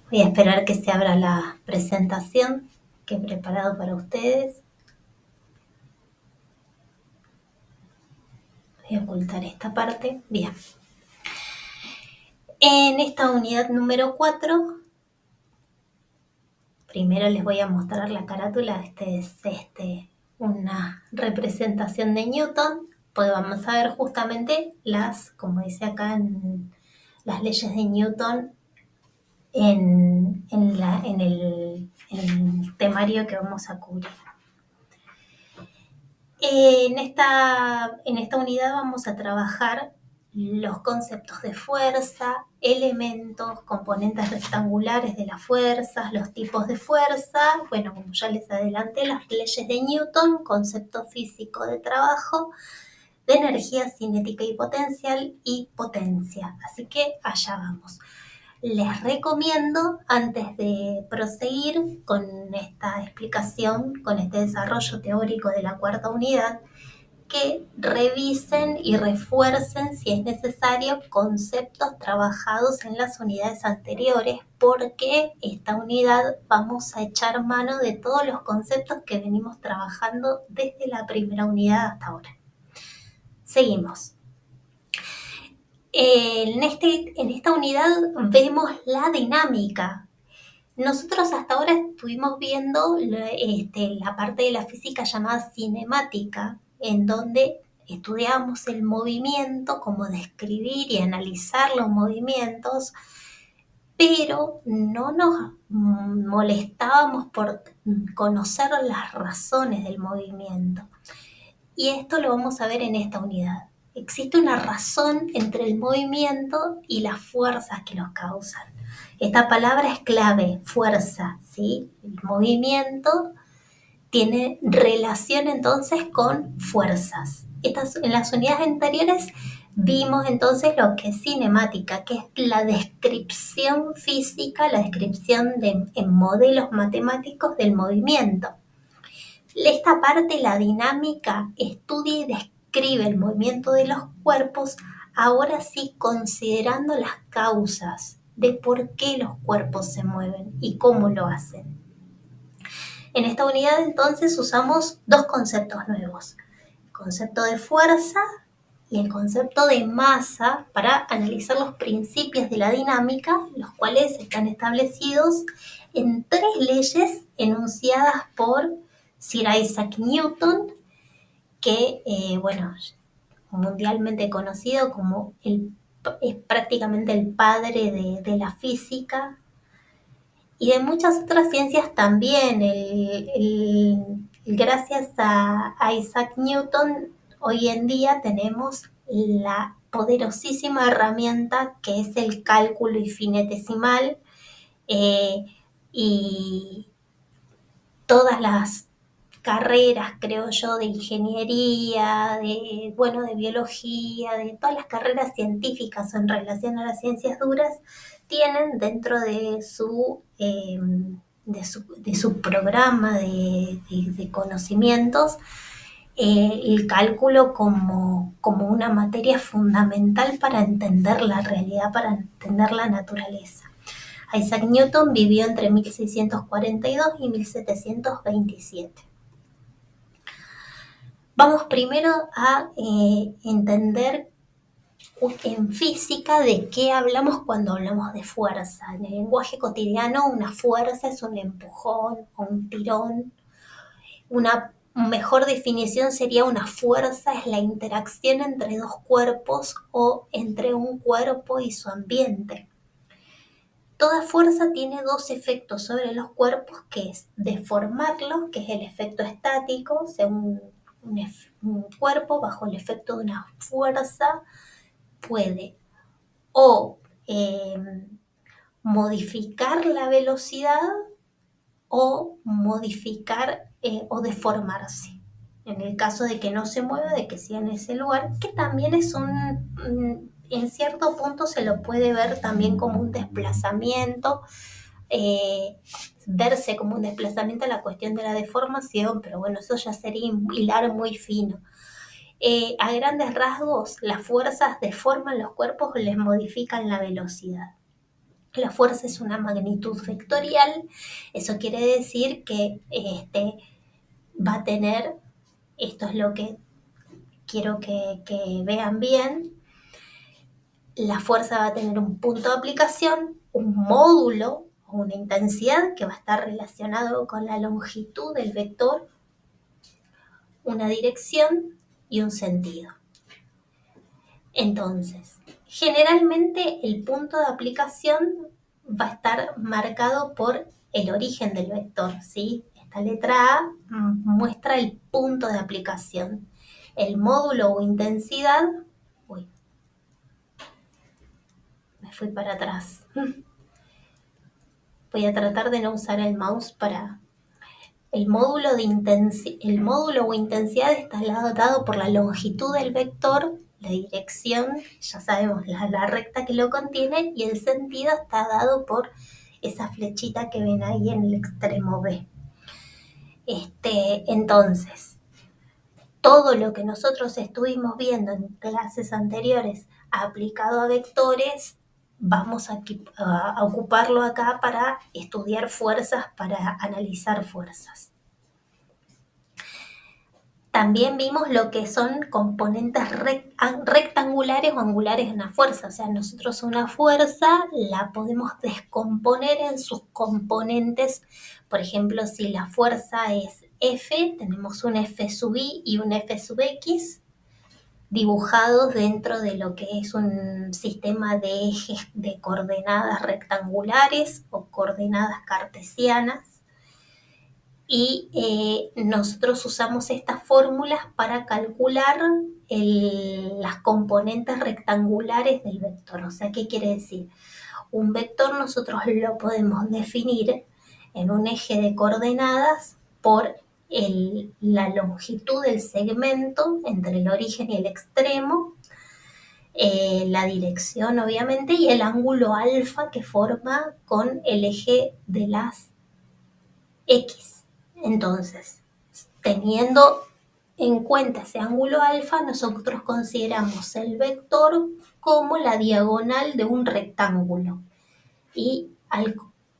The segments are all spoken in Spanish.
Voy a esperar que se abra la presentación que he preparado para ustedes. Voy a ocultar esta parte. Bien. En esta unidad número 4, primero les voy a mostrar la carátula. Este es una representación de Newton. Pues vamos a ver justamente como dice acá, las leyes de Newton en el temario que vamos a cubrir. En esta unidad vamos a trabajar los conceptos de fuerza, elementos, componentes rectangulares de las fuerzas, los tipos de fuerza, bueno, como ya les adelanté, las leyes de Newton, concepto físico de trabajo, de energía cinética y potencia. Así que allá vamos. Les recomiendo, antes de proseguir con esta explicación, con este desarrollo teórico de la cuarta unidad, que revisen y refuercen, si es necesario, conceptos trabajados en las unidades anteriores, porque esta unidad vamos a echar mano de todos los conceptos que venimos trabajando desde la primera unidad hasta ahora. Seguimos. En esta unidad vemos la dinámica. Nosotros hasta ahora estuvimos viendo la parte de la física llamada cinemática, en donde estudiamos el movimiento, cómo describir y analizar los movimientos, pero no nos molestábamos por conocer las razones del movimiento. Y esto lo vamos a ver en esta unidad. Existe una razón entre el movimiento y las fuerzas que los causan. Esta palabra es clave, fuerza, ¿sí? El movimiento tiene relación entonces con fuerzas. En las unidades anteriores vimos entonces lo que es cinemática, que es la descripción física, la descripción en modelos matemáticos del movimiento. Esta parte, la dinámica, estudia y describe el movimiento de los cuerpos, ahora sí considerando las causas de por qué los cuerpos se mueven y cómo lo hacen. En esta unidad entonces usamos dos conceptos nuevos, el concepto de fuerza y el concepto de masa, para analizar los principios de la dinámica, los cuales están establecidos en 3 leyes enunciadas por Sir Isaac Newton, que, mundialmente conocido como es prácticamente el padre de la física y de muchas otras ciencias también. Gracias a Isaac Newton, hoy en día tenemos la poderosísima herramienta que es el cálculo infinitesimal, y todas las carreras, creo yo, de ingeniería, de biología, de todas las carreras científicas en relación a las ciencias duras, tienen dentro de su programa de conocimientos el cálculo como una materia fundamental para entender la realidad, para entender la naturaleza. Isaac Newton vivió entre 1642 y 1727. Vamos primero a entender en física de qué hablamos cuando hablamos de fuerza. En el lenguaje cotidiano, una fuerza es un empujón o un tirón. Una mejor definición sería: una fuerza es la interacción entre dos cuerpos o entre un cuerpo y su ambiente. Toda fuerza tiene dos efectos sobre los cuerpos, que es deformarlos, que es el efecto estático, o sea, un cuerpo bajo el efecto de una fuerza puede o modificar la velocidad o modificar o deformarse. En el caso de que no se mueva, de que siga en ese lugar, que también es en cierto punto se lo puede ver también como un desplazamiento, verse como un desplazamiento a la cuestión de la deformación, pero bueno, eso ya sería hilar muy fino. A grandes rasgos, las fuerzas deforman los cuerpos o les modifican la velocidad. La fuerza es una magnitud vectorial, eso quiere decir que va a tener, esto es lo que quiero que vean bien, la fuerza va a tener un punto de aplicación, un módulo o una intensidad que va a estar relacionado con la longitud del vector, una dirección y un sentido. Entonces, generalmente el punto de aplicación va a estar marcado por el origen del vector, ¿sí? Esta letra A muestra el punto de aplicación. El módulo o intensidad, uy, me fui para atrás. Voy a tratar de no usar el mouse para... El módulo o intensidad está dado por la longitud del vector, la dirección, ya sabemos, la recta que lo contiene, y el sentido está dado por esa flechita que ven ahí en el extremo B. Entonces, todo lo que nosotros estuvimos viendo en clases anteriores aplicado a vectores, vamos a ocuparlo acá para estudiar fuerzas, para analizar fuerzas. También vimos lo que son componentes rectangulares o angulares de una fuerza. O sea, nosotros una fuerza la podemos descomponer en sus componentes. Por ejemplo, si la fuerza es F, tenemos un F sub I y un F sub X dibujados dentro de lo que es un sistema de ejes de coordenadas rectangulares o coordenadas cartesianas. Y nosotros usamos estas fórmulas para calcular las componentes rectangulares del vector. O sea, ¿qué quiere decir? Un vector nosotros lo podemos definir en un eje de coordenadas por la longitud del segmento entre el origen y el extremo, la dirección obviamente, y el ángulo alfa que forma con el eje de las X. Entonces, teniendo en cuenta ese ángulo alfa, nosotros consideramos el vector como la diagonal de un rectángulo. Y al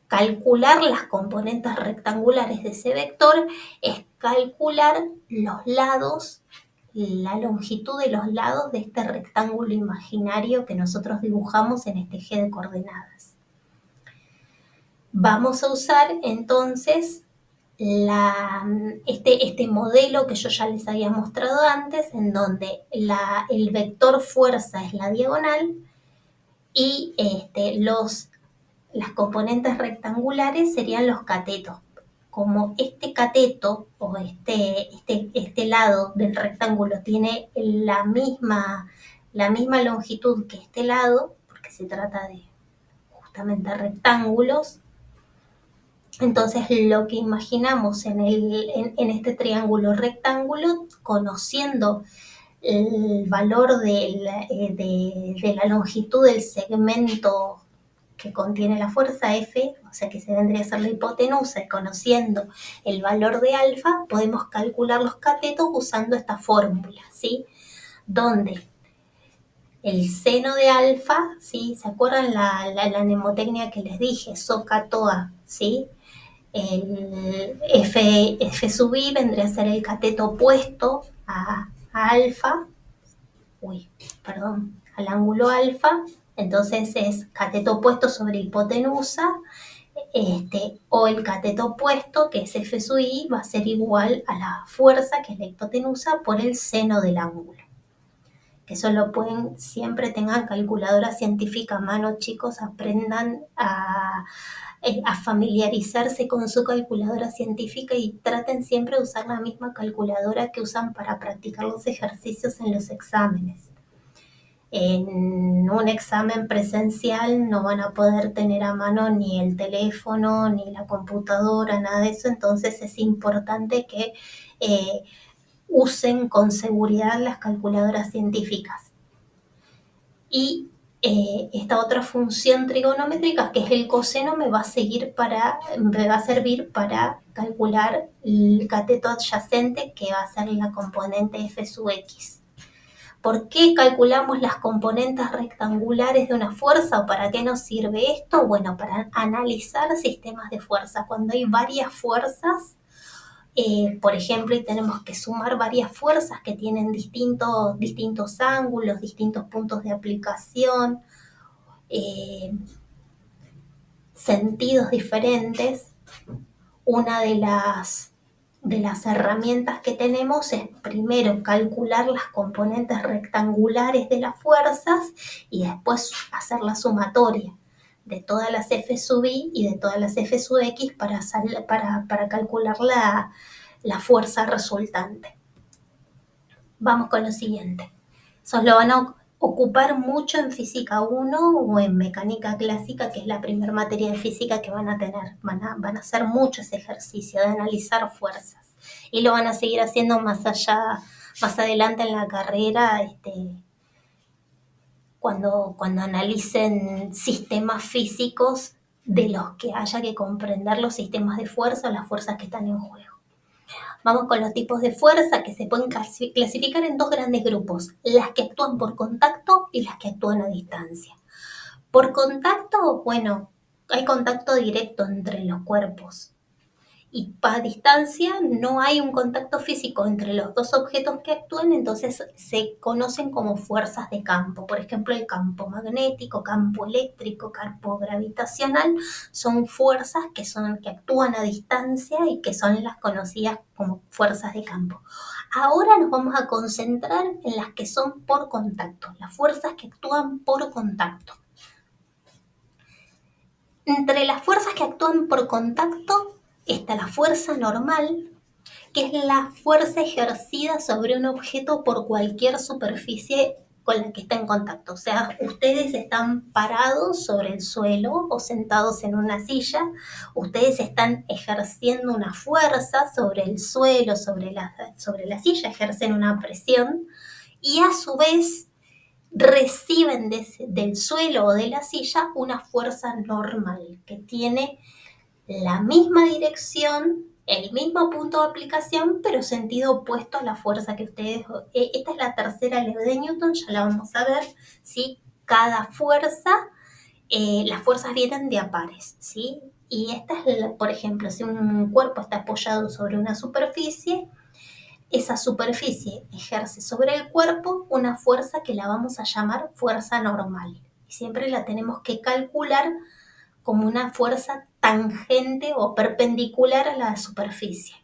calcular las componentes rectangulares de ese vector, es calcular los lados, la longitud de los lados de este rectángulo imaginario que nosotros dibujamos en este eje de coordenadas. Vamos a usar entonces este modelo que yo ya les había mostrado antes, en donde el vector fuerza es la diagonal y las componentes rectangulares serían los catetos. Como este cateto o este lado del rectángulo tiene la misma longitud que este lado, porque se trata de justamente rectángulos, entonces lo que imaginamos en este triángulo rectángulo, conociendo el valor de la longitud del segmento que contiene la fuerza F, o sea que se vendría a ser la hipotenusa, y conociendo el valor de alfa, podemos calcular los catetos usando esta fórmula, ¿sí? Donde el seno de alfa, ¿sí? ¿Se acuerdan la mnemotecnia que les dije? SOCATOA, ¿sí? El F sub I vendría a ser el cateto opuesto a alfa, al ángulo alfa, entonces es cateto opuesto sobre hipotenusa, o el cateto opuesto, que es F sub I, va a ser igual a la fuerza, que es la hipotenusa, por el seno del ángulo. Que eso lo pueden, siempre tengan calculadora científica a mano, chicos, aprendan a familiarizarse con su calculadora científica y traten siempre de usar la misma calculadora que usan para practicar los ejercicios en los exámenes. En un examen presencial no van a poder tener a mano ni el teléfono, ni la computadora, nada de eso, entonces es importante que usen con seguridad las calculadoras científicas. Y esta otra función trigonométrica, que es el coseno, me va a servir para calcular el cateto adyacente, que va a ser la componente F sub X. ¿Por qué calculamos las componentes rectangulares de una fuerza o para qué nos sirve esto? Bueno, para analizar sistemas de fuerza. Cuando hay varias fuerzas, por ejemplo, y tenemos que sumar varias fuerzas que tienen distintos ángulos, distintos puntos de aplicación, eh, sentidos diferentes, una de las herramientas que tenemos es primero calcular las componentes rectangulares de las fuerzas y después hacer la sumatoria de todas las F sub i y de todas las F sub x para calcular la fuerza resultante. Vamos con lo siguiente. Eso lo van a ocupar mucho en física 1 o en mecánica clásica, que es la primera materia de física que van a tener. Van a hacer mucho ese ejercicio de analizar fuerzas. Y lo van a seguir haciendo más adelante en la carrera, cuando analicen sistemas físicos de los que haya que comprender los sistemas de fuerza o las fuerzas que están en juego. Vamos con los tipos de fuerza que se pueden clasificar en dos grandes grupos, las que actúan por contacto y las que actúan a distancia. Por contacto, bueno, hay contacto directo entre los cuerpos y a distancia no hay un contacto físico entre los dos objetos que actúan, entonces se conocen como fuerzas de campo. Por ejemplo, el campo magnético, campo eléctrico, campo gravitacional, son fuerzas que actúan a distancia y que son las conocidas como fuerzas de campo. Ahora nos vamos a concentrar en las que son por contacto, las fuerzas que actúan por contacto. Entre las fuerzas que actúan por contacto está la fuerza normal, que es la fuerza ejercida sobre un objeto por cualquier superficie con la que está en contacto. O sea, ustedes están parados sobre el suelo o sentados en una silla, ustedes están ejerciendo una fuerza sobre el suelo, sobre la silla, ejercen una presión y a su vez reciben del suelo o de la silla una fuerza normal que tiene la misma dirección, el mismo punto de aplicación, pero sentido opuesto a la fuerza que ustedes... Esta es la tercera ley de Newton, ya la vamos a ver, ¿sí? Cada fuerza, las fuerzas vienen de a pares, ¿sí? Y esta es, por ejemplo, si un cuerpo está apoyado sobre una superficie, esa superficie ejerce sobre el cuerpo una fuerza que la vamos a llamar fuerza normal. Y siempre la tenemos que calcular como una fuerza tangente o perpendicular a la superficie.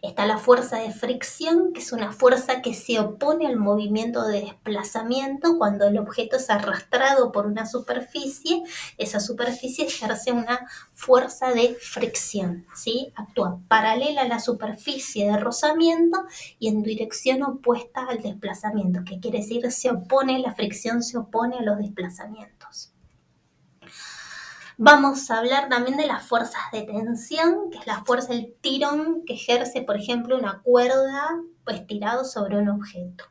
Está la fuerza de fricción, que es una fuerza que se opone al movimiento de desplazamiento cuando el objeto es arrastrado por una superficie. Esa superficie ejerce una fuerza de fricción, ¿sí? Actúa paralela a la superficie de rozamiento y en dirección opuesta al desplazamiento, que quiere decir la fricción se opone a los desplazamientos. Vamos a hablar también de las fuerzas de tensión, que es la fuerza del tirón que ejerce, por ejemplo, una cuerda estirado sobre un objeto.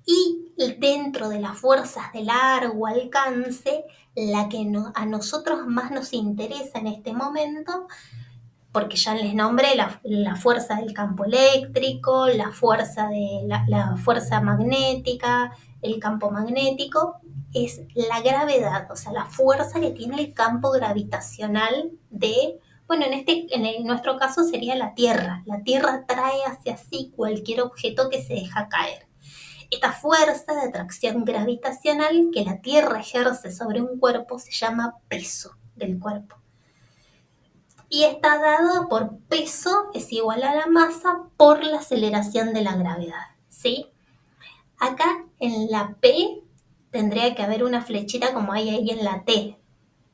Y dentro de las fuerzas de largo alcance, la que a nosotros más nos interesa en este momento, porque ya les nombré la fuerza del campo eléctrico, la fuerza magnética, el campo magnético, es la gravedad, o sea, la fuerza que tiene el campo gravitacional en nuestro caso sería la Tierra. La Tierra trae hacia sí cualquier objeto que se deja caer. Esta fuerza de atracción gravitacional que la Tierra ejerce sobre un cuerpo se llama peso del cuerpo. Y está dado por peso es igual a la masa por la aceleración de la gravedad, ¿sí? Acá en la P tendría que haber una flechita como hay ahí en la T.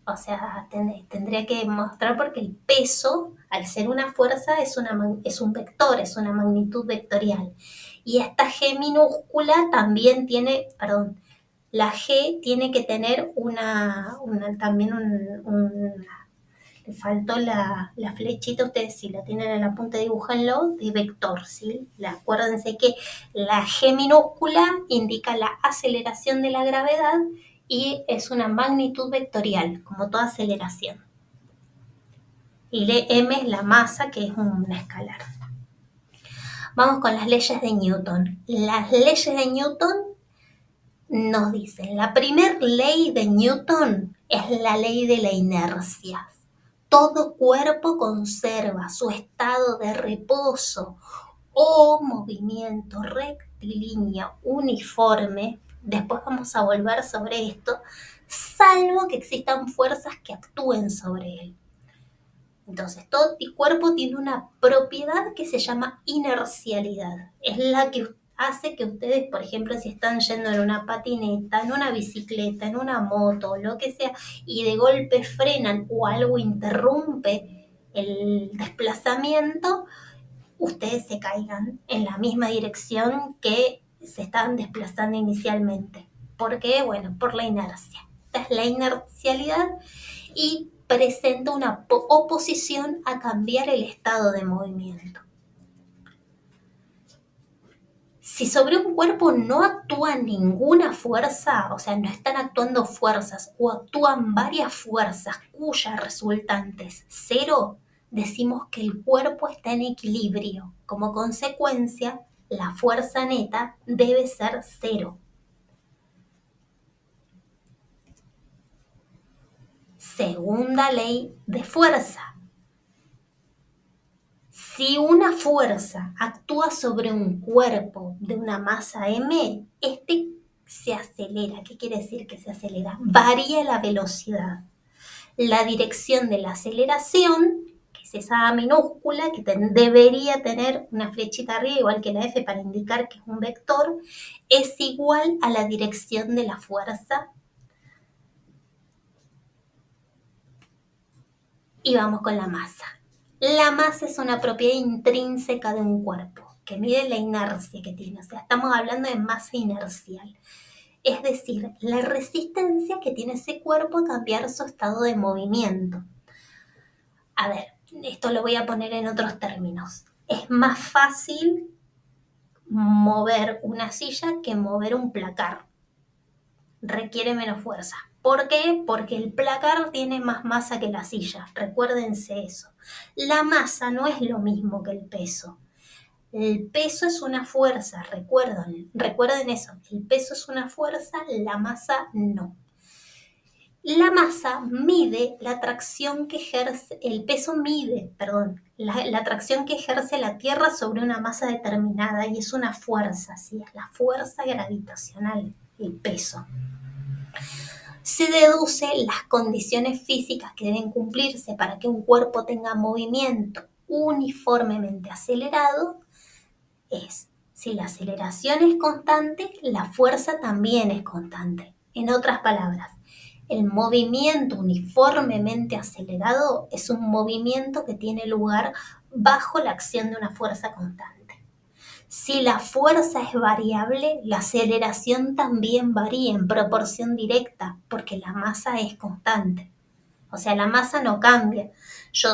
O sea, tendría que mostrar porque el peso, al ser una fuerza, es un vector, es una magnitud vectorial. Y esta G minúscula también tiene, la G tiene que tener también le faltó la flechita, ustedes si la tienen en la punta dibújenlo, de vector, ¿sí? Acuérdense que la G minúscula indica la aceleración de la gravedad y es una magnitud vectorial, como toda aceleración. Y M es la masa, que es una escalar. Vamos con las leyes de Newton. Las leyes de Newton nos dicen, la primera ley de Newton es la ley de la inercia. Todo cuerpo conserva su estado de reposo o movimiento rectilíneo uniforme, después vamos a volver sobre esto, salvo que existan fuerzas que actúen sobre él. Entonces, todo cuerpo tiene una propiedad que se llama inercialidad. Es la que hace que ustedes, por ejemplo, si están yendo en una patineta, en una bicicleta, en una moto, lo que sea, y de golpe frenan o algo interrumpe el desplazamiento, ustedes se caigan en la misma dirección que se estaban desplazando inicialmente. ¿Por qué? Bueno, por la inercia. Esta es la inercialidad y presenta una oposición a cambiar el estado de movimiento. Si sobre un cuerpo no actúa ninguna fuerza, o sea, no están actuando fuerzas o actúan varias fuerzas cuyas resultantes cero, decimos que el cuerpo está en equilibrio. Como consecuencia, la fuerza neta debe ser cero. Segunda ley de fuerza. Si una fuerza actúa sobre un cuerpo de una masa m, este se acelera. ¿Qué quiere decir que se acelera? Varía la velocidad. La dirección de la aceleración, que es esa A minúscula, que debería tener una flechita arriba, igual que la F, para indicar que es un vector, es igual a la dirección de la fuerza. Y vamos con la masa. La masa es una propiedad intrínseca de un cuerpo, que mide la inercia que tiene. O sea, estamos hablando de masa inercial. Es decir, la resistencia que tiene ese cuerpo a cambiar su estado de movimiento. A ver, esto lo voy a poner en otros términos. Es más fácil mover una silla que mover un placar. Requiere menos fuerza. ¿Por qué? Porque el placar tiene más masa que la silla. Recuérdense eso. La masa no es lo mismo que el peso. El peso es una fuerza, recuerden eso. El peso es una fuerza, la masa no. La masa mide la tracción que ejerce, el peso mide, perdón, la tracción que ejerce la Tierra sobre una masa determinada y es una fuerza, ¿sí? Es la fuerza gravitacional, el peso. Se deduce las condiciones físicas que deben cumplirse para que un cuerpo tenga movimiento uniformemente acelerado. Es, si la aceleración es constante, la fuerza también es constante. En otras palabras, el movimiento uniformemente acelerado es un movimiento que tiene lugar bajo la acción de una fuerza constante. Si la fuerza es variable, la aceleración también varía en proporción directa, porque la masa es constante. O sea, la masa no cambia. Yo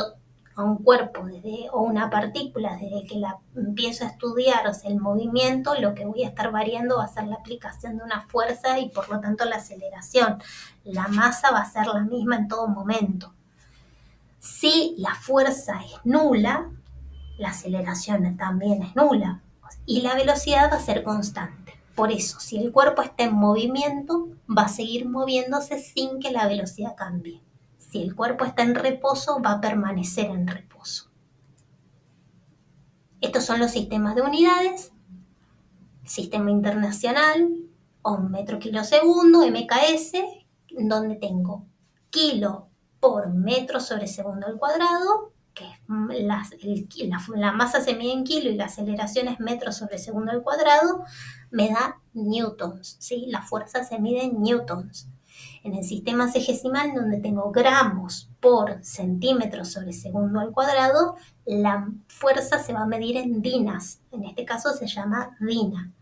a un cuerpo o una partícula, desde que la empiezo a estudiar, o sea, el movimiento, lo que voy a estar variando va a ser la aplicación de una fuerza y por lo tanto la aceleración. La masa va a ser la misma en todo momento. Si la fuerza es nula, la aceleración también es nula y la velocidad va a ser constante. Por eso, si el cuerpo está en movimiento, va a seguir moviéndose sin que la velocidad cambie. Si el cuerpo está en reposo, va a permanecer en reposo. Estos son los sistemas de unidades, sistema internacional, o metro kilo segundo, MKS, donde tengo kilo por metro sobre segundo al cuadrado, que la masa se mide en kilo y la aceleración es metro sobre segundo al cuadrado, me da newtons, ¿sí? La fuerza se mide en newtons. En el sistema sexagesimal, donde tengo gramos por centímetro sobre segundo al cuadrado, la fuerza se va a medir en dinas. En este caso se llama dina.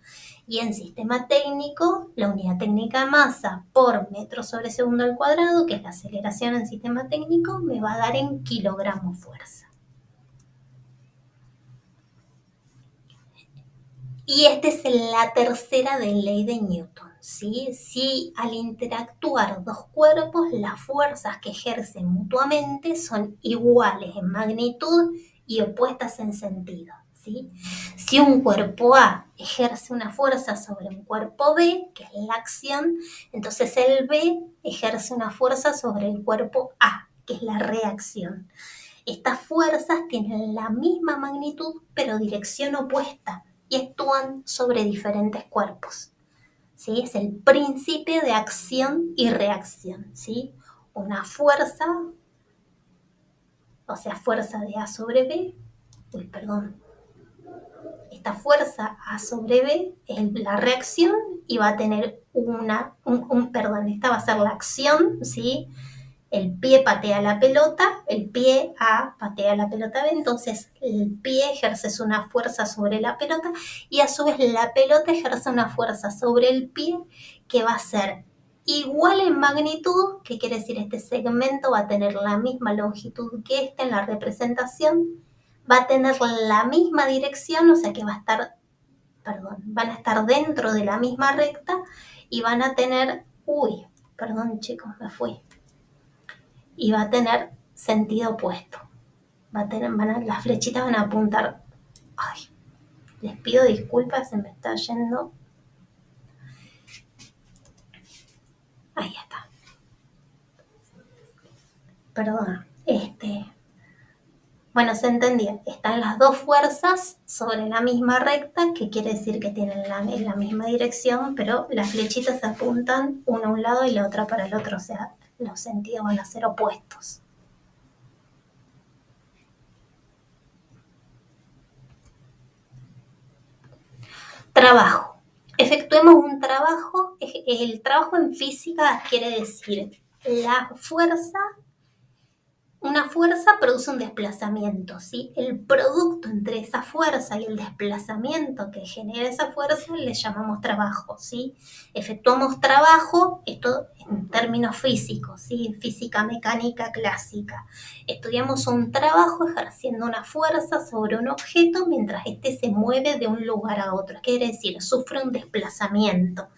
Y en sistema técnico, la unidad técnica de masa por metro sobre segundo al cuadrado, que es la aceleración en sistema técnico, me va a dar en kilogramos fuerza. Y esta es la tercera de ley de Newton, ¿sí? Si al interactuar dos cuerpos, las fuerzas que ejercen mutuamente son iguales en magnitud y opuestas en sentido. ¿sí? Si un cuerpo A ejerce una fuerza sobre un cuerpo B, que es la acción, entonces el B ejerce una fuerza sobre el cuerpo A, que es la reacción. Estas fuerzas tienen la misma magnitud, pero dirección opuesta, y actúan sobre diferentes cuerpos. ¿Sí? Es el principio de acción y reacción, ¿sí? Una fuerza, o sea, fuerza de A sobre B, esta fuerza A sobre B es la reacción y va a tener esta va a ser la acción, ¿sí? El pie patea la pelota, el pie A patea la pelota B, entonces el pie ejerce una fuerza sobre la pelota y a su vez la pelota ejerce una fuerza sobre el pie que va a ser igual en magnitud, que quiere decir este segmento va a tener la misma longitud que este en la representación, va a tener la misma dirección, o sea que van a estar dentro de la misma recta y van a tener, chicos, me fui, y va a tener sentido opuesto. Las flechitas van a apuntar. Ay, les pido disculpas, se me está yendo. Ahí está. Perdón. Bueno, se entendía. Están las dos fuerzas sobre la misma recta, que quiere decir que tienen la misma dirección, pero las flechitas apuntan una a un lado y la otra para el otro. O sea, los sentidos van a ser opuestos. Trabajo. Efectuemos un trabajo. El trabajo en física quiere decir una fuerza produce un desplazamiento, ¿sí? El producto entre esa fuerza y el desplazamiento que genera esa fuerza le llamamos trabajo, ¿sí? Efectuamos trabajo, esto en términos físicos, ¿sí? Física mecánica clásica. Estudiamos un trabajo ejerciendo una fuerza sobre un objeto mientras éste se mueve de un lugar a otro. Quiere decir, sufre un desplazamiento.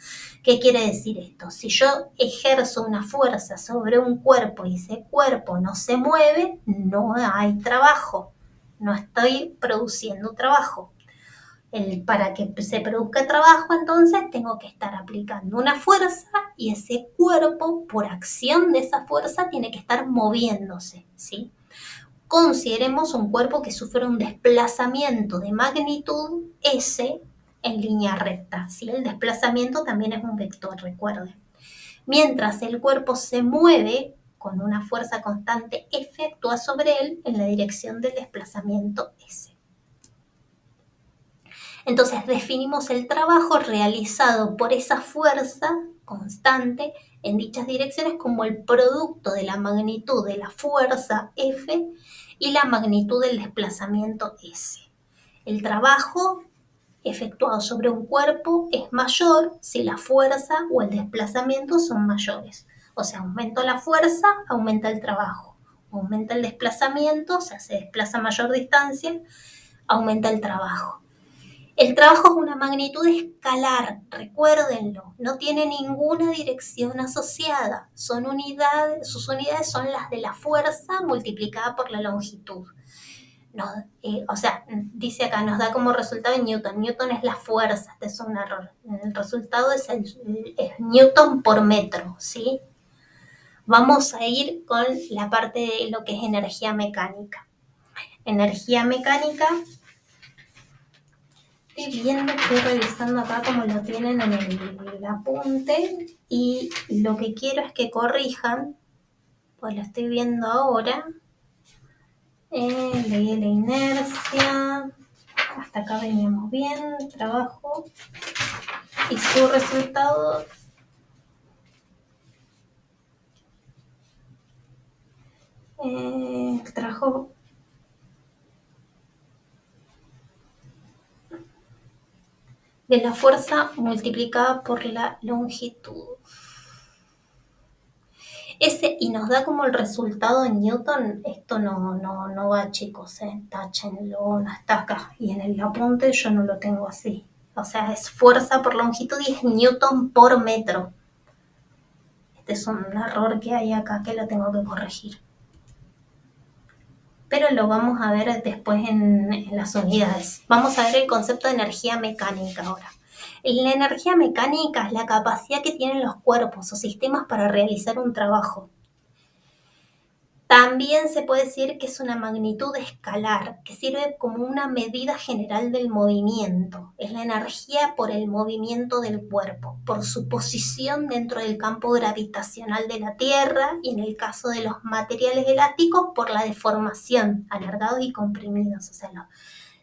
¿Qué quiere decir esto? Si yo ejerzo una fuerza sobre un cuerpo y ese cuerpo no se mueve, no hay trabajo, no estoy produciendo trabajo. Para que se produzca trabajo, entonces tengo que estar aplicando una fuerza y ese cuerpo, por acción de esa fuerza, tiene que estar moviéndose, ¿sí? Consideremos un cuerpo que sufre un desplazamiento de magnitud S en línea recta, ¿sí? El desplazamiento también es un vector, recuerden. Mientras el cuerpo se mueve con una fuerza constante F, actúa sobre él en la dirección del desplazamiento S. Entonces definimos el trabajo realizado por esa fuerza constante en dichas direcciones como el producto de la magnitud de la fuerza F y la magnitud del desplazamiento S. El trabajo efectuado sobre un cuerpo es mayor si la fuerza o el desplazamiento son mayores. O sea, aumenta la fuerza, aumenta el trabajo. Aumenta el desplazamiento, o sea, se desplaza a mayor distancia, aumenta el trabajo. El trabajo es una magnitud escalar, recuérdenlo, no tiene ninguna dirección asociada. Sus unidades son las de la fuerza multiplicada por la longitud. Dice acá, nos da como resultado Newton. Newton es la fuerza, este es un error. El resultado es Newton por metro, ¿sí? Vamos a ir con la parte de lo que es energía mecánica. Energía mecánica, estoy revisando acá como lo tienen en el apunte y lo que quiero es que corrijan, pues lo estoy viendo ahora. Leí la inercia, hasta acá veníamos bien, trabajo y su resultado el trabajo de la fuerza multiplicada por la longitud. Y nos da como el resultado en Newton. Esto no va, chicos, táchenlo, no está acá. Y en el apunte yo no lo tengo así. O sea, es fuerza por longitud y es Newton por metro. Este es un error que hay acá que lo tengo que corregir. pero lo vamos a ver después en las unidades. Vamos a ver el concepto de energía mecánica ahora. La energía mecánica es la capacidad que tienen los cuerpos o sistemas para realizar un trabajo. También se puede decir que es una magnitud escalar, que sirve como una medida general del movimiento. Es la energía por el movimiento del cuerpo, por su posición dentro del campo gravitacional de la Tierra y en el caso de los materiales elásticos por la deformación, alargados y comprimidos. O sea,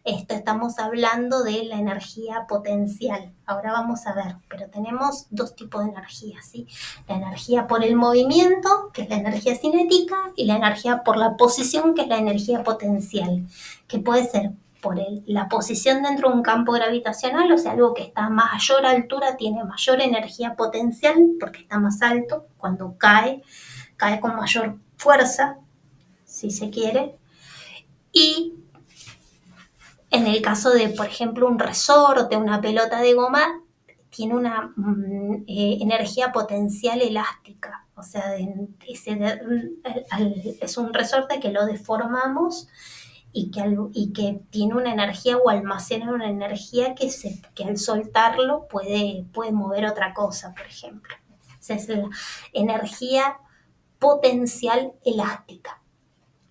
esto estamos hablando de la energía potencial. Ahora vamos a ver, pero tenemos dos tipos de energía, ¿sí? La energía por el movimiento, que es la energía cinética, y la energía por la posición, que es la energía potencial, que puede ser por la posición dentro de un campo gravitacional, o sea, algo que está a mayor altura tiene mayor energía potencial porque está más alto, cuando cae con mayor fuerza, si se quiere, y en el caso de, por ejemplo, un resorte, una pelota de goma, tiene una energía potencial elástica. O sea, es un resorte que lo deformamos y que tiene una energía o almacena una energía que al soltarlo puede mover otra cosa, por ejemplo. Esa es la energía potencial elástica.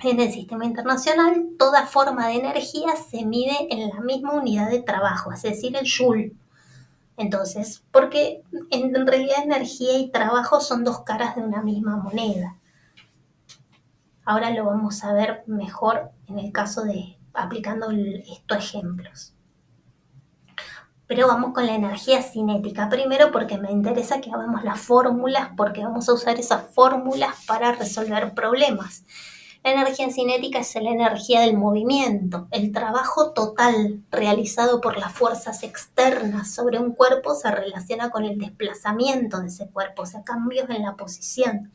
En el sistema internacional, toda forma de energía se mide en la misma unidad de trabajo, es decir, el joule. Entonces, porque en realidad energía y trabajo son dos caras de una misma moneda. Ahora lo vamos a ver mejor en el caso de aplicando estos ejemplos. Pero vamos con la energía cinética primero porque me interesa que hagamos las fórmulas, porque vamos a usar esas fórmulas para resolver problemas. La energía cinética es la energía del movimiento. El trabajo total realizado por las fuerzas externas sobre un cuerpo se relaciona con el desplazamiento de ese cuerpo, o sea, cambios en la posición.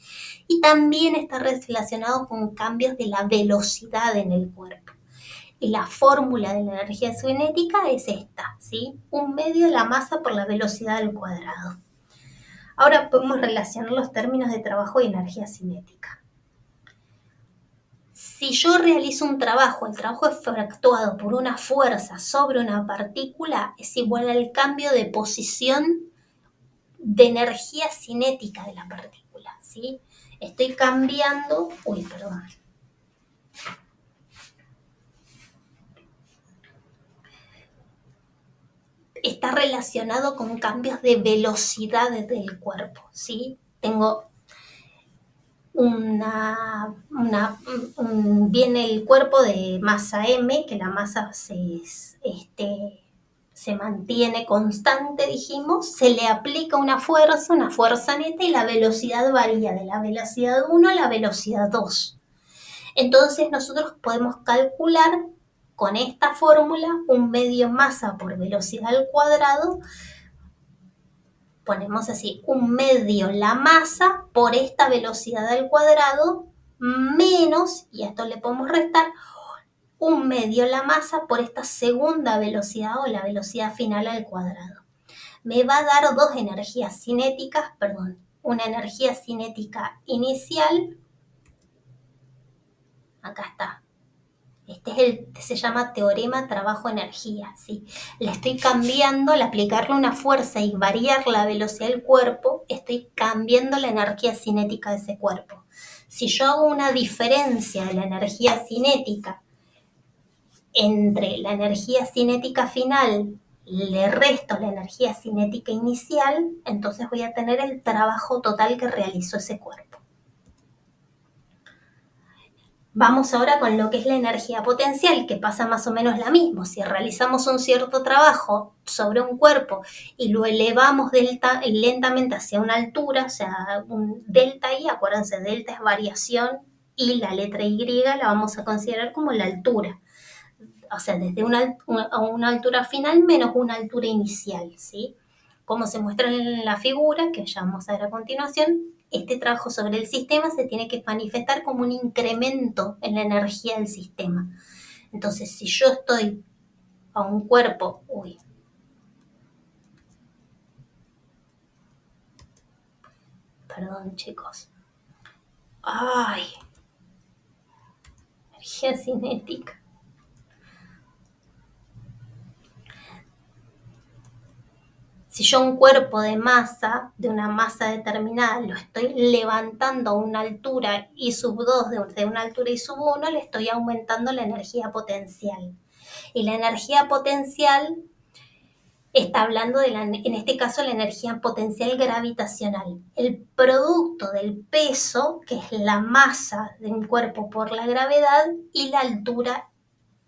Y también está relacionado con cambios de la velocidad en el cuerpo. Y la fórmula de la energía cinética es esta, ¿sí? 1/2 de la masa por la velocidad al cuadrado. Ahora podemos relacionar los términos de trabajo y energía cinética. Si yo realizo un trabajo, el trabajo efectuado por una fuerza sobre una partícula es igual al cambio de posición de energía cinética de la partícula, ¿sí? Estoy cambiando, está relacionado con cambios de velocidad del cuerpo, ¿sí? Tengo viene el cuerpo de masa M, que la masa se mantiene constante, dijimos, se le aplica una fuerza neta y la velocidad varía de la velocidad 1 a la velocidad 2. Entonces nosotros podemos calcular con esta fórmula 1/2 masa por velocidad al cuadrado. Ponemos así, 1/2 la masa por esta velocidad al cuadrado menos, y a esto le podemos restar, 1/2 la masa por esta segunda velocidad o la velocidad final al cuadrado. Me va a dar dos energías cinéticas, una energía cinética inicial, acá está. Se llama teorema trabajo-energía, ¿sí? Le estoy cambiando, al aplicarle una fuerza y variar la velocidad del cuerpo, estoy cambiando la energía cinética de ese cuerpo. Si yo hago una diferencia de la energía cinética entre la energía cinética final, le resto la energía cinética inicial, entonces voy a tener el trabajo total que realizó ese cuerpo. Vamos ahora con lo que es la energía potencial, que pasa más o menos lo mismo. Si realizamos un cierto trabajo sobre un cuerpo y lo elevamos lentamente hacia una altura, o sea, un delta I, acuérdense, delta es variación y la letra Y la vamos a considerar como la altura. O sea, desde una altura final menos una altura inicial, ¿sí? Como se muestra en la figura, que ya vamos a ver a continuación, este trabajo sobre el sistema se tiene que manifestar como un incremento en la energía del sistema. Entonces, si yo estoy a un cuerpo, perdón chicos, Energía cinética. Si yo un cuerpo de masa, de una masa determinada, lo estoy levantando a una altura I sub 2, de una altura I sub 1, le estoy aumentando la energía potencial. Y la energía potencial está hablando en este caso, la energía potencial gravitacional. El producto del peso, que es la masa de un cuerpo por la gravedad, y la altura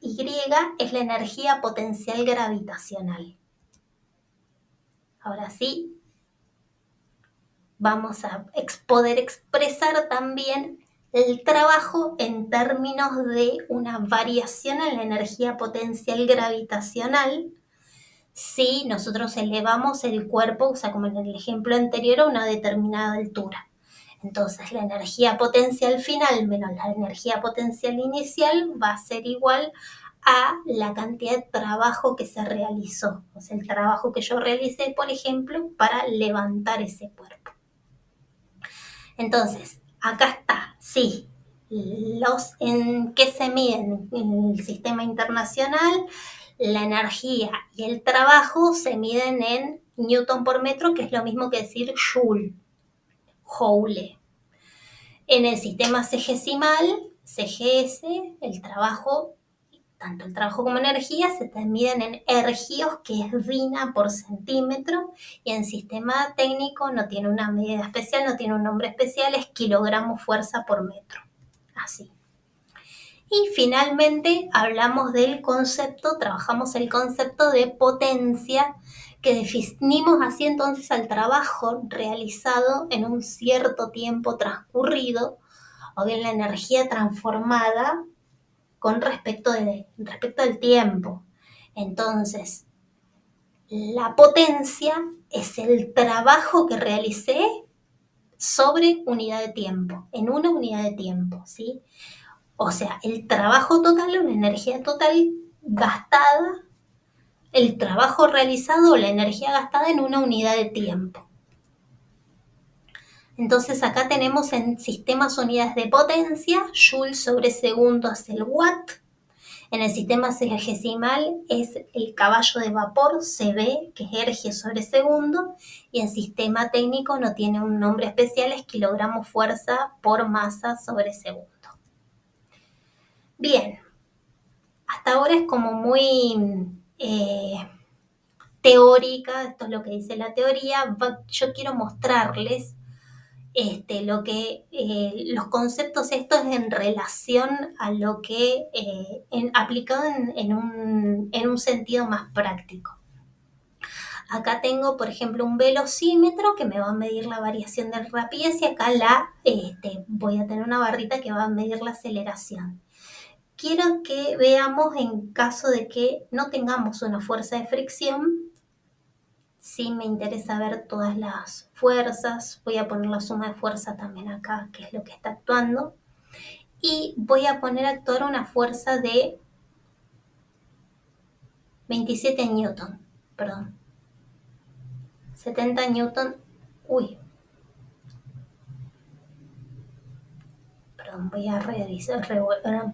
Y es la energía potencial gravitacional. Ahora sí, vamos a poder expresar también el trabajo en términos de una variación en la energía potencial gravitacional si nosotros elevamos el cuerpo, o sea, como en el ejemplo anterior, a una determinada altura. Entonces, la energía potencial final menos la energía potencial inicial va a ser igual a la cantidad de trabajo que se realizó. O sea, el trabajo que yo realicé, por ejemplo, para levantar ese cuerpo. Entonces, acá está, sí, en qué se miden en el sistema internacional. La energía y el trabajo se miden en Newton por metro, que es lo mismo que decir Joule. En el sistema segesimal, CGS, el trabajo, tanto el trabajo como energía, se miden en ergios, que es vina por centímetro, y en sistema técnico no tiene una medida especial, no tiene un nombre especial, es kilogramos fuerza por metro. Así. Y finalmente hablamos del concepto, trabajamos el concepto de potencia, que definimos así entonces al trabajo realizado en un cierto tiempo transcurrido, o bien la energía transformada con respecto del tiempo. Entonces, la potencia es el trabajo que realicé sobre unidad de tiempo, en una unidad de tiempo, ¿sí? O sea, el trabajo total, una energía total gastada, el trabajo realizado o la energía gastada en una unidad de tiempo. Entonces acá tenemos en sistemas unidades de potencia, Joule sobre segundo es el watt. En el sistema sexagesimal es el caballo de vapor, CB, que es ergie sobre segundo. Y en sistema técnico no tiene un nombre especial, es kilogramos fuerza por masa sobre segundo. Bien, hasta ahora es como muy teórica, esto es lo que dice la teoría. Yo quiero mostrarles los conceptos estos en relación a lo que aplicado en un sentido más práctico. Acá tengo, por ejemplo, un velocímetro que me va a medir la variación de rapidez, y acá voy a tener una barrita que va a medir la aceleración. Quiero que veamos, en caso de que no tengamos una fuerza de fricción, sí me interesa ver todas las fuerzas. Voy a poner la suma de fuerza también acá, que es lo que está actuando. Y voy a poner a actuar una fuerza de 27 newton, perdón. 70 newton, perdón, voy a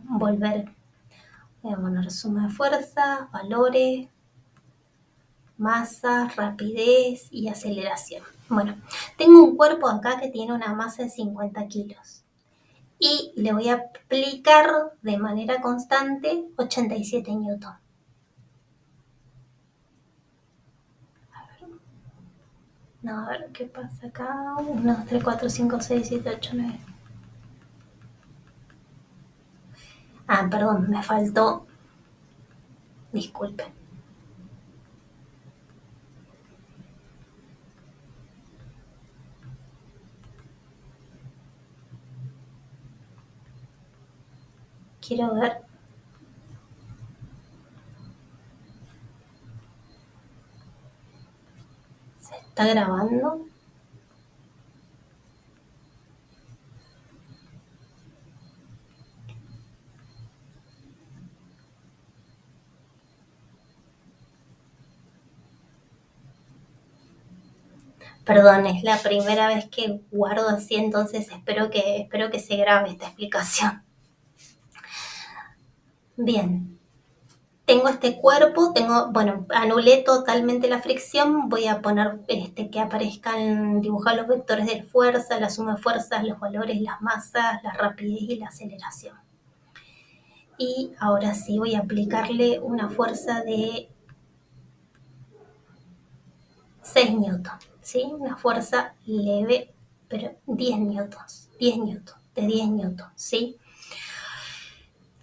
volver. Voy a poner suma de fuerza, valores, masa, rapidez y aceleración. Bueno, tengo un cuerpo acá que tiene una masa de 50 kilos. Y le voy a aplicar de manera constante 87 newton. A ver qué pasa acá. 1, 2, 3, 4, 5, 6, 7, 8, 9. Perdón, me faltó. Disculpen. Quiero ver. ¿Se está grabando? Perdón, es la primera vez que guardo así, entonces espero que se grabe esta explicación. Bien. Tengo este cuerpo, anulé totalmente la fricción, voy a poner que aparezcan, dibujar los vectores de fuerza, la suma de fuerzas, los valores, las masas, la rapidez y la aceleración. Y ahora sí voy a aplicarle una fuerza de 6 newtons, ¿sí? Una fuerza leve, pero 10 newtons, de 10 newtons, ¿sí?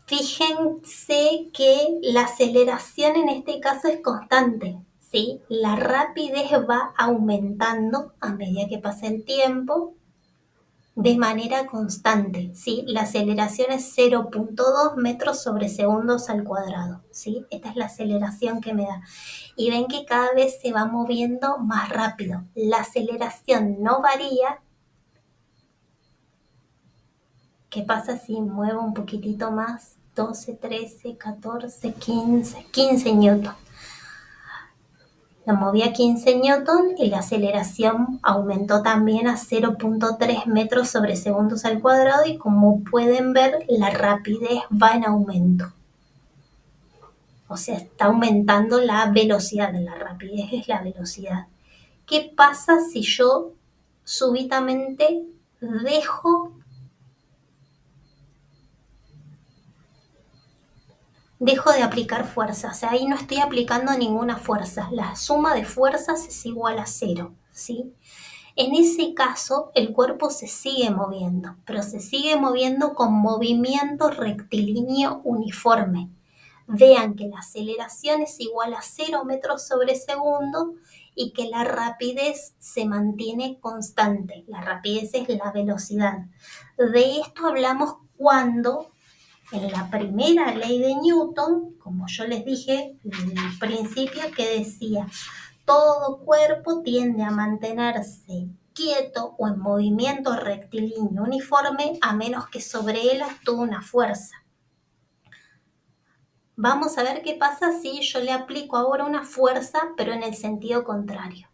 Fíjense que la aceleración en este caso es constante, ¿sí? La rapidez va aumentando a medida que pasa el tiempo de manera constante, ¿sí? La aceleración es 0,2 metros sobre segundos al cuadrado, ¿sí? Esta es la aceleración que me da. Y ven que cada vez se va moviendo más rápido. La aceleración no varía. ¿Qué pasa si muevo un poquitito más? 12, 13, 14, 15 newton. La moví a 15 newton y la aceleración aumentó también a 0,3 metros sobre segundos al cuadrado y como pueden ver, la rapidez va en aumento. O sea, está aumentando la velocidad, la rapidez es la velocidad. ¿Qué pasa si yo súbitamente dejo de aplicar fuerza? O sea, ahí no estoy aplicando ninguna fuerza. La suma de fuerzas es igual a 0, ¿sí? En ese caso, el cuerpo se sigue moviendo, pero se sigue moviendo con movimiento rectilíneo uniforme. Vean que la aceleración es igual a 0 metros sobre segundo y que la rapidez se mantiene constante. La rapidez es la velocidad. De esto hablamos cuando en la primera ley de Newton, como yo les dije al principio, que decía, todo cuerpo tiende a mantenerse quieto o en movimiento rectilíneo uniforme a menos que sobre él actúe una fuerza. Vamos a ver qué pasa si yo le aplico ahora una fuerza, pero en el sentido contrario,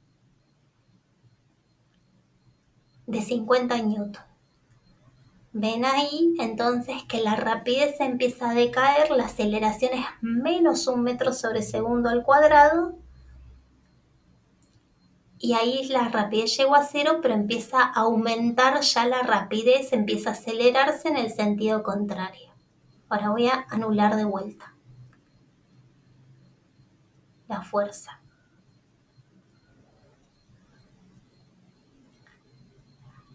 de 50 newton. Ven ahí entonces que la rapidez empieza a decaer, la aceleración es menos 1 metro sobre segundo al cuadrado, y ahí la rapidez llegó a 0, pero empieza a aumentar ya la rapidez, empieza a acelerarse en el sentido contrario. Ahora voy a anular de vuelta la fuerza.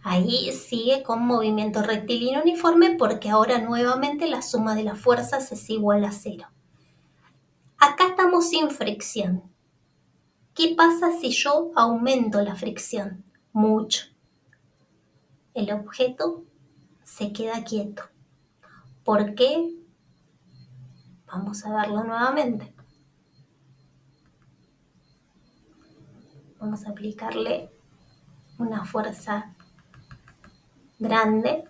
Ahí sigue con movimiento rectilíneo uniforme porque ahora nuevamente la suma de las fuerzas es igual a 0. Acá estamos sin fricción. ¿Qué pasa si yo aumento la fricción? Mucho. El objeto se queda quieto. ¿Por qué? Vamos a verlo nuevamente. Vamos a aplicarle una fuerza grande.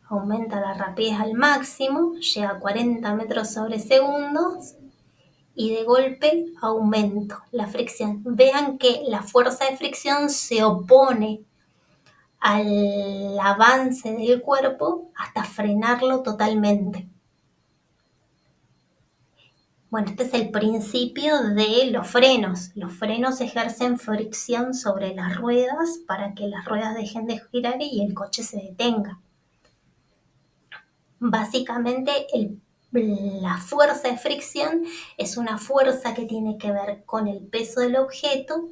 Aumenta la rapidez al máximo, llega a 40 metros sobre segundos y de golpe aumento la fricción. Vean que la fuerza de fricción se opone al avance del cuerpo hasta frenarlo totalmente. Bueno, este es el principio de los frenos. Los frenos ejercen fricción sobre las ruedas para que las ruedas dejen de girar y el coche se detenga. Básicamente, la fuerza de fricción es una fuerza que tiene que ver con el peso del objeto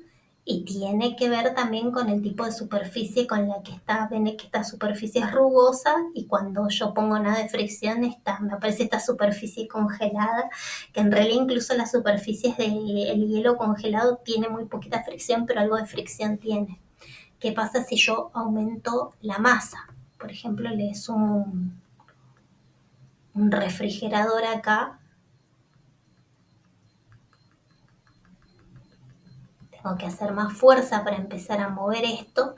y tiene que ver también con el tipo de superficie con la que está. Ven que esta superficie es rugosa y cuando yo pongo nada de fricción me aparece esta superficie congelada, que en realidad incluso las superficies del hielo congelado tiene muy poquita fricción, pero algo de fricción tiene. ¿Qué pasa si yo aumento la masa? Por ejemplo, le sumo un refrigerador acá. Tengo que hacer más fuerza para empezar a mover esto.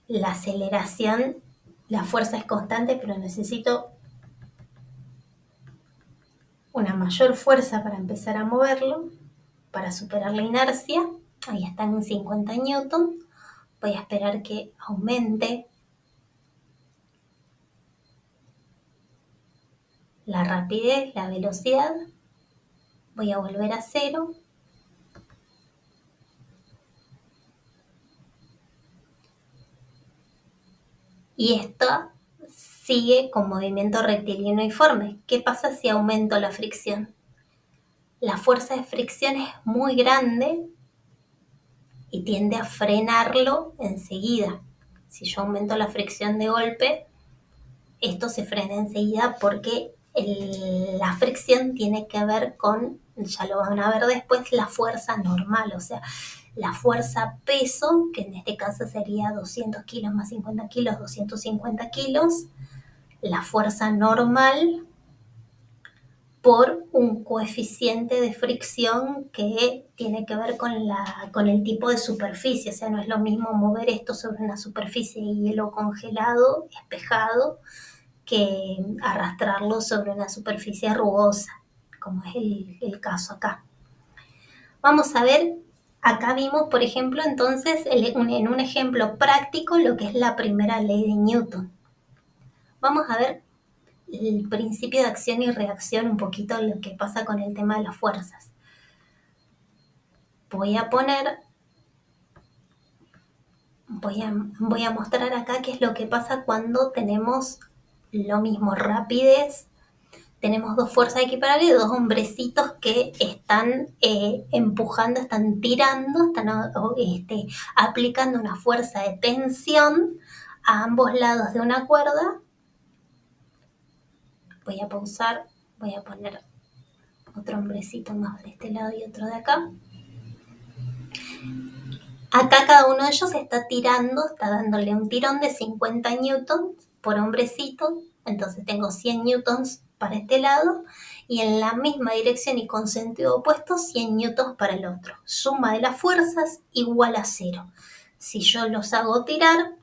La aceleración, la fuerza es constante, pero necesito una mayor fuerza para empezar a moverlo, para superar la inercia. Ahí están en 50 newton. Voy a esperar que aumente la rapidez, la velocidad. Voy a volver a 0. Y esto sigue con movimiento rectilíneo uniforme. ¿Qué pasa si aumento la fricción? La fuerza de fricción es muy grande y tiende a frenarlo enseguida. Si yo aumento la fricción de golpe, esto se frena enseguida porque la fricción tiene que ver con, ya lo van a ver después, la fuerza normal, o sea, la fuerza peso, que en este caso sería 200 kilos más 50 kilos, 250 kilos, la fuerza normal por un coeficiente de fricción que tiene que ver con el tipo de superficie. O sea, no es lo mismo mover esto sobre una superficie de hielo congelado, espejado, que arrastrarlo sobre una superficie rugosa, como es el caso acá. Vamos a ver, acá vimos, por ejemplo, entonces, en un ejemplo práctico, lo que es la primera ley de Newton. Vamos a ver el principio de acción y reacción, un poquito lo que pasa con el tema de las fuerzas. Voy a mostrar acá qué es lo que pasa cuando tenemos lo mismo, rapidez. Tenemos dos fuerzas equiparables, dos hombrecitos que están empujando, están tirando, están aplicando una fuerza de tensión a ambos lados de una cuerda. Voy a pausar, voy a poner otro hombrecito más de este lado y otro de acá. Acá cada uno de ellos está tirando, está dándole un tirón de 50 newtons por hombrecito, entonces tengo 100 newtons para este lado y en la misma dirección y con sentido opuesto 100 newtons para el otro. Suma de las fuerzas igual a 0. Si yo los hago tirar,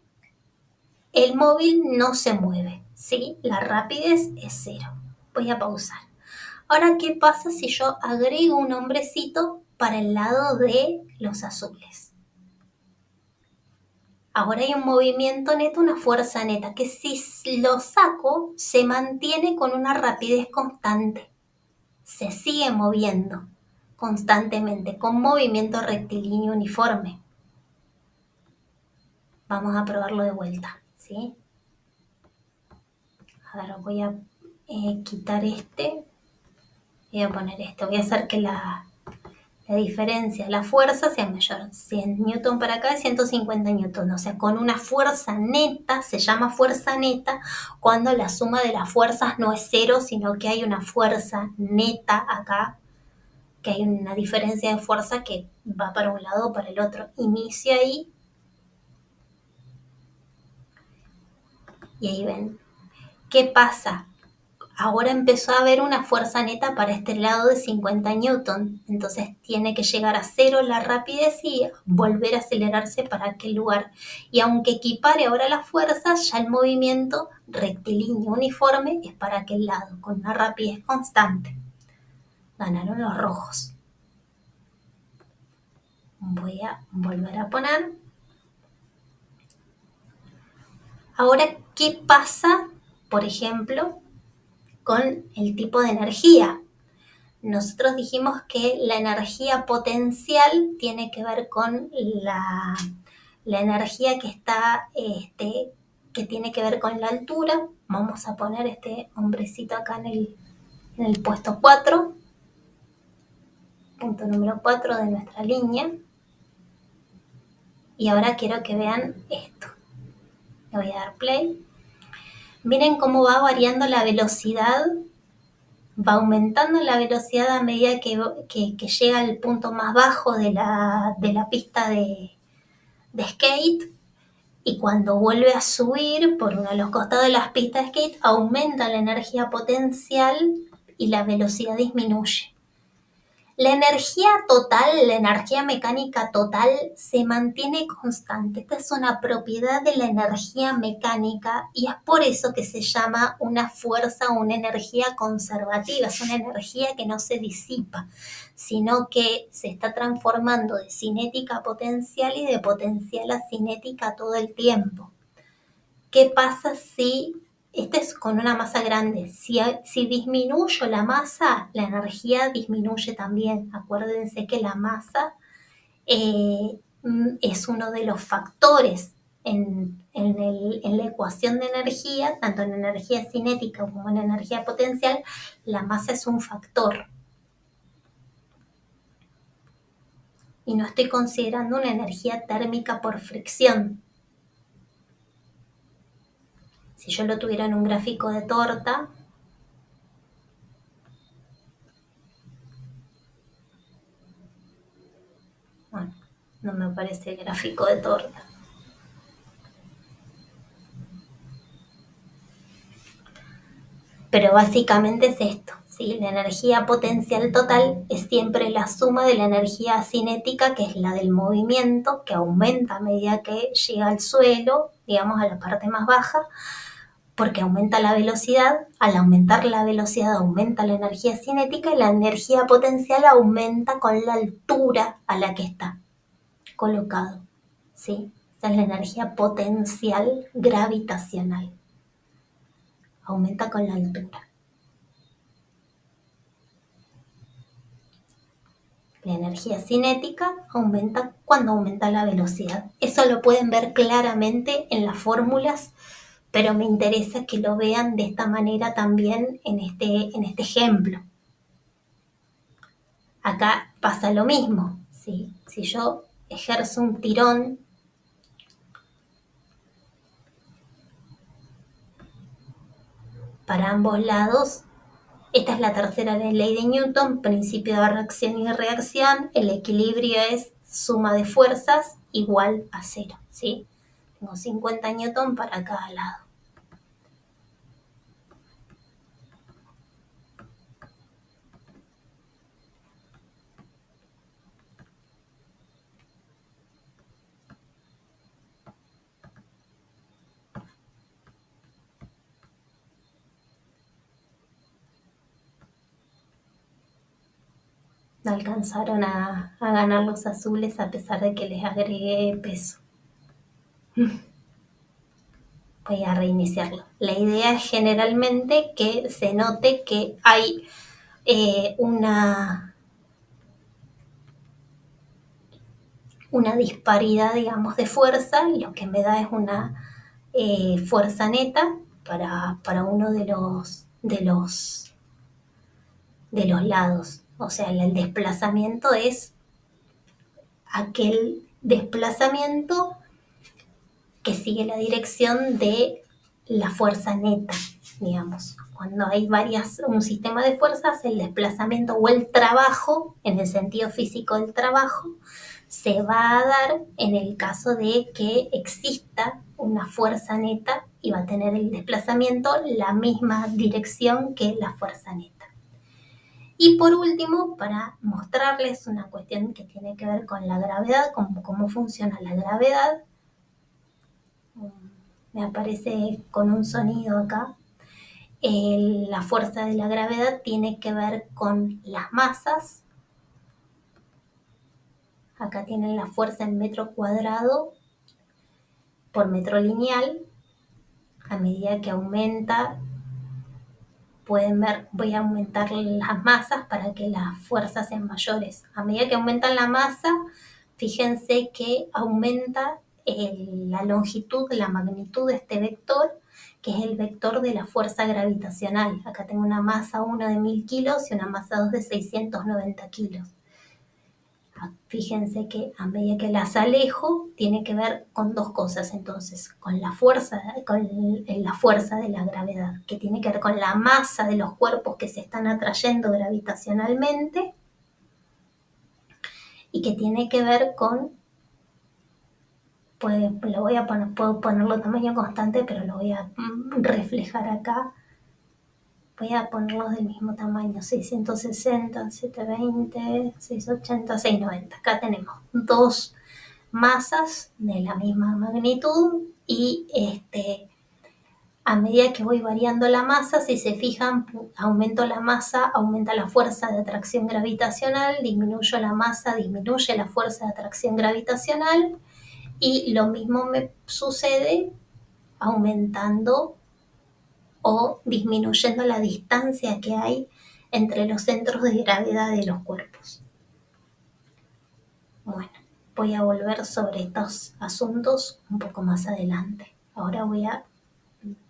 el móvil no se mueve, ¿sí? La rapidez es 0. Voy a pausar. Ahora, ¿qué pasa si yo agrego un hombrecito para el lado de los azules? Ahora hay un movimiento neto, una fuerza neta, que si lo saco, se mantiene con una rapidez constante. Se sigue moviendo constantemente, con movimiento rectilíneo uniforme. Vamos a probarlo de vuelta, ¿sí? Ahora voy a quitar este. Voy a poner este. Voy a hacer que la diferencia, la fuerza sea mayor. 100 newton para acá es 150 newton. O sea, con una fuerza neta, se llama fuerza neta, cuando la suma de las fuerzas no es 0, sino que hay una fuerza neta acá, que hay una diferencia de fuerza que va para un lado o para el otro. Inicia ahí. Y ahí ven. ¿Qué pasa? Ahora empezó a haber una fuerza neta para este lado de 50 newton, entonces tiene que llegar a 0 la rapidez y volver a acelerarse para aquel lugar. Y aunque equipare ahora las fuerzas, ya el movimiento rectilíneo uniforme es para aquel lado, con una rapidez constante. Ganaron los rojos. Voy a volver a poner. Ahora, ¿qué pasa, por ejemplo, con el tipo de energía? Nosotros dijimos que la energía potencial tiene que ver con la energía que está, que tiene que ver con la altura. Vamos a poner este hombrecito acá en el puesto 4, punto número 4 de nuestra línea. Y ahora quiero que vean esto. Le voy a dar play. Miren cómo va variando la velocidad. Va aumentando la velocidad a medida que llega al punto más bajo de la pista de skate, y cuando vuelve a subir por uno de los costados de las pistas de skate, aumenta la energía potencial y la velocidad disminuye. La energía total, la energía mecánica total, se mantiene constante. Esta es una propiedad de la energía mecánica y es por eso que se llama una fuerza o una energía conservativa. Es una energía que no se disipa, sino que se está transformando de cinética a potencial y de potencial a cinética todo el tiempo. ¿Qué pasa si Este es con una masa grande. Si disminuyo la masa, la energía disminuye también. Acuérdense que la masa es uno de los factores en la ecuación de energía, tanto en energía cinética como en energía potencial. La masa es un factor. Y no estoy considerando una energía térmica por fricción. Si yo lo tuviera en un gráfico de torta, bueno, no me aparece el gráfico de torta. Pero básicamente es esto, ¿sí? La energía potencial total es siempre la suma de la energía cinética, que es la del movimiento, que aumenta a medida que llega al suelo, digamos a la parte más baja, porque aumenta la velocidad. Al aumentar la velocidad aumenta la energía cinética y la energía potencial aumenta con la altura a la que está colocado, ¿sí? Esa es la energía potencial gravitacional. Aumenta con la altura. La energía cinética aumenta cuando aumenta la velocidad. Eso lo pueden ver claramente en las fórmulas, pero me interesa que lo vean de esta manera también en este ejemplo. Acá pasa lo mismo, ¿sí? Si yo ejerzo un tirón para ambos lados, esta es la tercera ley de Newton, principio de reacción y reacción. El equilibrio es suma de fuerzas igual a cero, ¿sí? Tengo 50 newton para cada lado. No alcanzaron a ganar los azules a pesar de que les agregué peso. Voy a reiniciarlo. La idea es generalmente que se note que hay una disparidad, digamos, de fuerza. Lo que me da es una fuerza neta para uno de los lados. O sea, el desplazamiento es aquel desplazamiento que sigue la dirección de la fuerza neta, digamos. Cuando hay un sistema de fuerzas, el desplazamiento o el trabajo, en el sentido físico del trabajo, se va a dar en el caso de que exista una fuerza neta y va a tener el desplazamiento la misma dirección que la fuerza neta. Y por último, para mostrarles una cuestión que tiene que ver con la gravedad, cómo funciona la gravedad, me aparece con un sonido acá. La fuerza de la gravedad tiene que ver con las masas. Acá tienen la fuerza en metro cuadrado por metro lineal. A medida que aumenta, pueden ver, voy a aumentar las masas para que las fuerzas sean mayores. A medida que aumenta la masa, fíjense que aumenta la longitud, la magnitud de este vector, que es el vector de la fuerza gravitacional. Acá tengo una masa 1 de 1000 kilos y una masa 2 de 690 kilos. Fíjense que a medida que las alejo, tiene que ver con dos cosas, entonces, con la fuerza de la gravedad, que tiene que ver con la masa de los cuerpos que se están atrayendo gravitacionalmente, y que tiene que ver con, puedo ponerlo tamaño constante, pero lo voy a reflejar acá. Voy a ponerlos del mismo tamaño, 660, 720, 680, 690. Acá tenemos dos masas de la misma magnitud y a medida que voy variando la masa, si se fijan, aumento la masa, aumenta la fuerza de atracción gravitacional, disminuyo la masa, disminuye la fuerza de atracción gravitacional, y lo mismo me sucede aumentando o disminuyendo la distancia que hay entre los centros de gravedad de los cuerpos. Bueno, voy a volver sobre estos asuntos un poco más adelante. Ahora voy a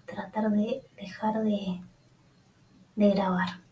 tratar de dejar de grabar.